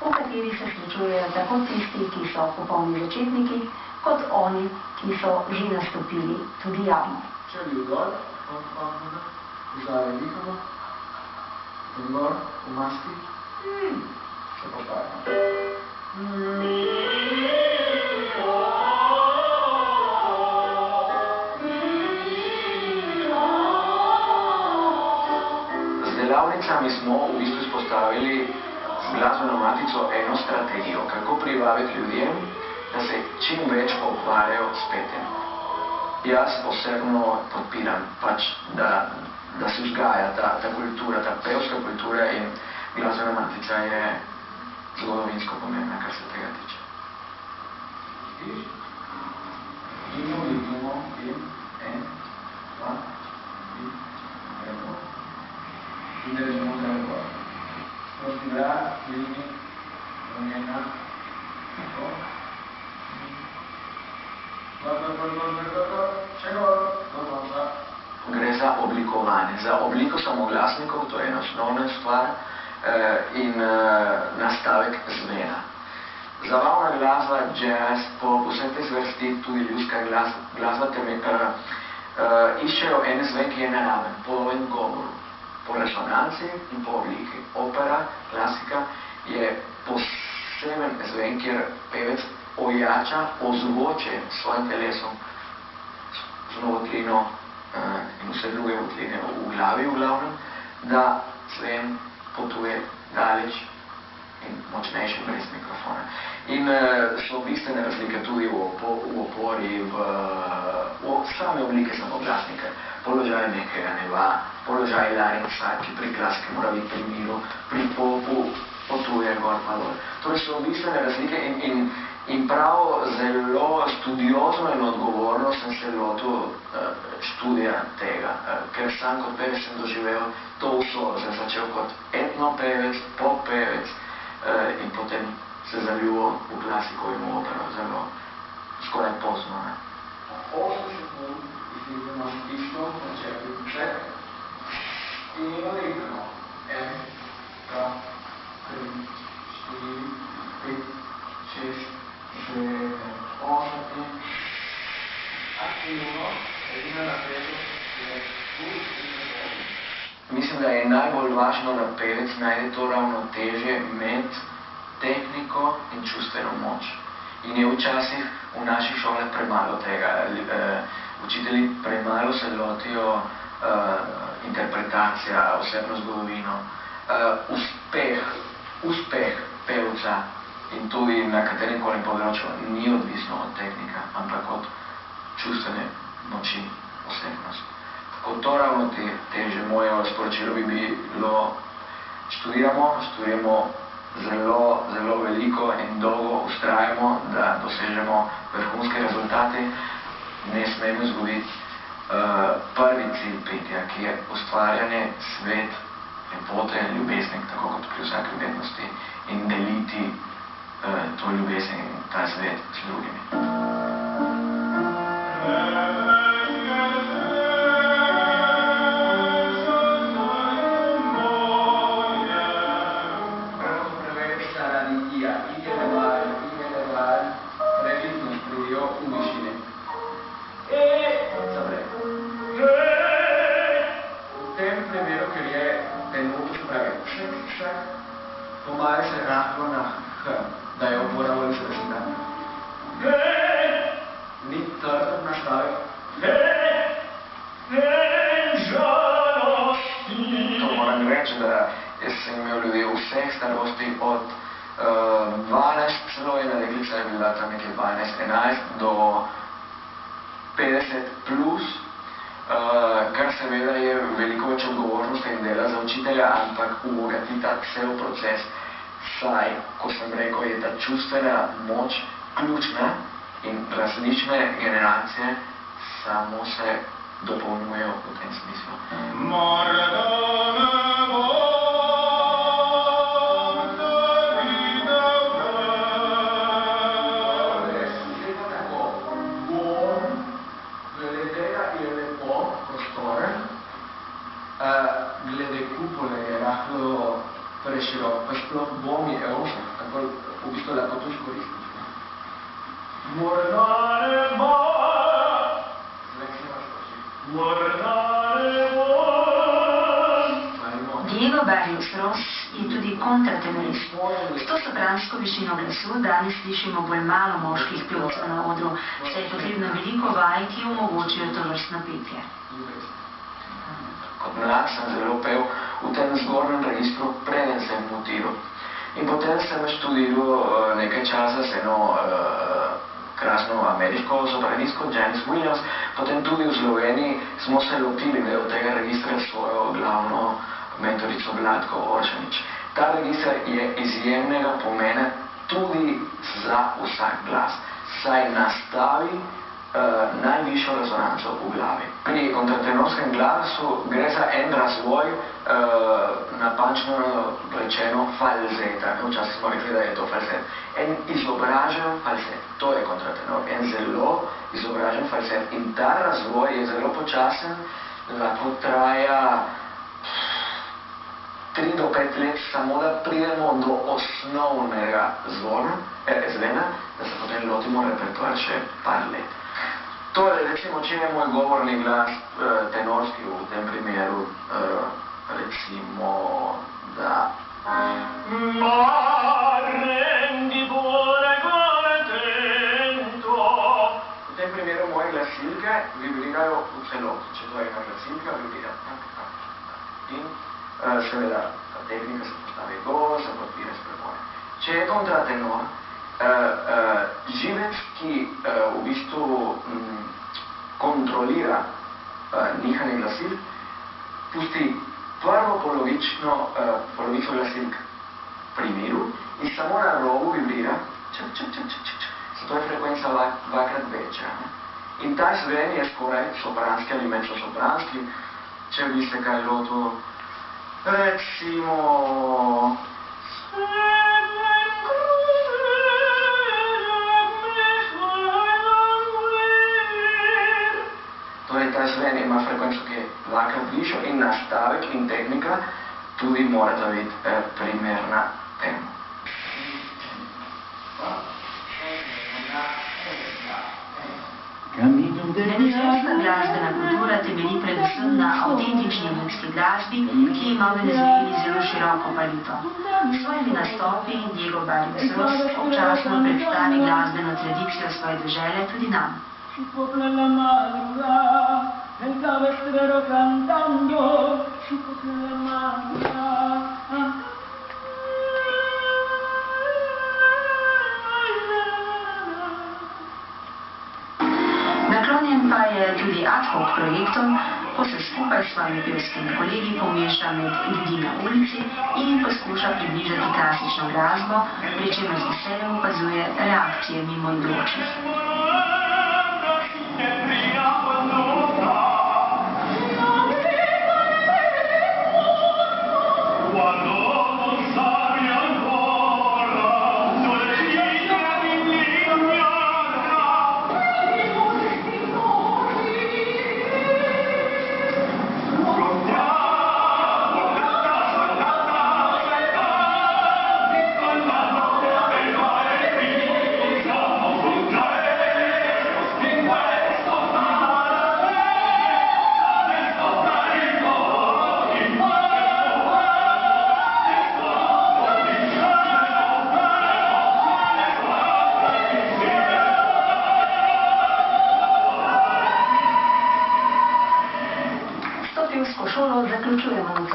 v kateri se srečujejo tako tisti, ki so popolni začetniki, kot oni, ki so že nastopili tudi javno. Če bi vdol, vzali dihamo, in gor, v maski, se popravimo. Z delavnicami smo v bistvu izpostavili glasbeno matico eno strategijo, kako privabiti ljudem, da se čim več ukvarjajo s petjem. Jaz osebno podpiram, da se vzgaja ta kultura, ta pevska kultura in glasbena matica je zgodovinsko pomembna, kar se tega tiče. In vdihnemo, en, dva, in držimo zelo gor. Prosti vrat, dvigni, ravnjena, tako. Še gor, do konca. Gre za oblikovanje, za obliko samoglasnikov, to je ena osnovna stvar, in nastavek zvena. Zabavna glasba, jazz, pop, vse te zvrsti, tudi ljudska glasba, iščejo en zven, ki je naraven, po govoru, po resonanci in po obliki. Opera, klasika je poseben zven, kjer pevec ojača, ozvoče s svojim telesom, z novotlino in vse druge votline v glavi v glavnem, da zven potuje daleč in močnejši brez mikrofona. In so bistvene razlike tudi v opori, v same oblike samoglasnika. Položaj nekega neba, položaj laringsa, ki pri klasiki mora biti pri miru, pri popu potuje gor pa dol. Torej so bistvene razlike in prav zelo studiozno in odgovorno sem se lotil študija tega, ker sam kot pevec sem doživel to vso, sem začel kot etnopevec, poppevec in potem se zaljubil v klasiko in v opero zelo skoraj pozno. 80 minut izgleda tisto, začeti vse in vdihnemo. 1, 2, 3, 4, 5, 6, 7, 8 in aktivno, edina napetost je pust in napetost. Mislim, da je najbolj važno, da pevec najde to ravnotežje med tehniko in čustveno moč. In je včasih v naših šolah premalo tega. Učitelji premalo se lotijo interpretacija, osebno zgodovino. Uspeh pevca in tudi na katerem koli področju ni odvisno od tehnika, ampak od čustvene moči, osebnosti. Tako to ravnotežje moje sporočilo bi bilo, študiramo zelo, zelo veliko in dolgo vztrajamo, da dosežemo vrhunske rezultate. Ne smemo izgubiti prvi cilj petja, ki je ustvarjanje, svet, lepote, ljubezni, tako kot pri vsaki umetnosti, in deliti to ljubezen in ta svet z drugimi. Pomaga se rahlo na H, da je opora v izrazita. Ni trdog nastavek. To moram reči, da sem imel ljudi vseh starosti od 12, celo ena deklica je bila tam nekje 12-11 do 50 plus, kar seveda je veliko več odgovornosti in dela za učitelja, ampak ubogati ta cel proces, saj, ko sem rekel, je ta čustvena moč ključna in različne generacije samo se dopolnjujejo v tem smislu. Glede kupole je rahlo preširok, pa sploh bom je tako lahko to izkoristiš. Diego Barrios Ros je tudi kontratenorist. S to sopransko višino glasu danes slišimo bolj malo moških pevcev na odru, saj je potrebno veliko vaj, ki omogočijo tovrstno petje. Kot mlad sem zelo pel v tem zgornjem registru, preden sem mutiral. In potem sem študiral nekaj časa z eno krasno ameriško sopranistko Janice Williams, potem tudi v Sloveniji smo se lotili del tega registra svojo glavno mentorico Vlatko Oršanič. Ta register je izjemnega pomena tudi za vsak glas, saj nastavi najvišjo rezonanco v glavi. Pri kontratenorskem glasu gre za en razvoj, napačno rečeno, falzeta. Včasih smo rekli, da je to falset. En izobražen falset, to je kontratenor. En zelo izobražen falset. In ta razvoj je zelo počasen, lahko traja 3 do 5 let, samo da pridemo do osnovnega zvena, da se potem lotimo repertoar še par let. Torej, recimo, če je moj govorni glas tenorski v tem primeru, recimo, da... V tem primeru moje glasilke vibrirajo v celoti. Če to je ena glasilka, vibrira tak. In seveda, tehnika se postavi gor, se podpira s prepore. Če je kontratenor, živec, ki v bistvu kontrolira nihanje glasilk, pusti prvo polovico glasilk pri miru in samo na robu vibrira, zato je frekvenca dvakrat večja. In ta zven je skoraj sopranski ali mezzo-sopranski, če bi se kaj lotil, recimo... Torej, ta zven ima frekvenco, ki je dvakrat višjo in nastavek in tehnika tudi morata biti primerna temu. Venezuelska glasbena kultura temelji predvsem na avtentični ljudski glasbi, ki ima v Venezueli zelo široko palito. S svojimi nastopi Diego Barrios Ros občasno predstavi glasbeno tradicijo svoje dežele tudi nam. Naklonjen pa je tudi ad hoc projektom, ko se skupaj s svojimi pevskimi kolegi pomeša med ljudi na ulici in poskuša približati klasično glasbo, pri čemer z veseljem opazuje reakcije mimoidočih. Šolo zaključujemo.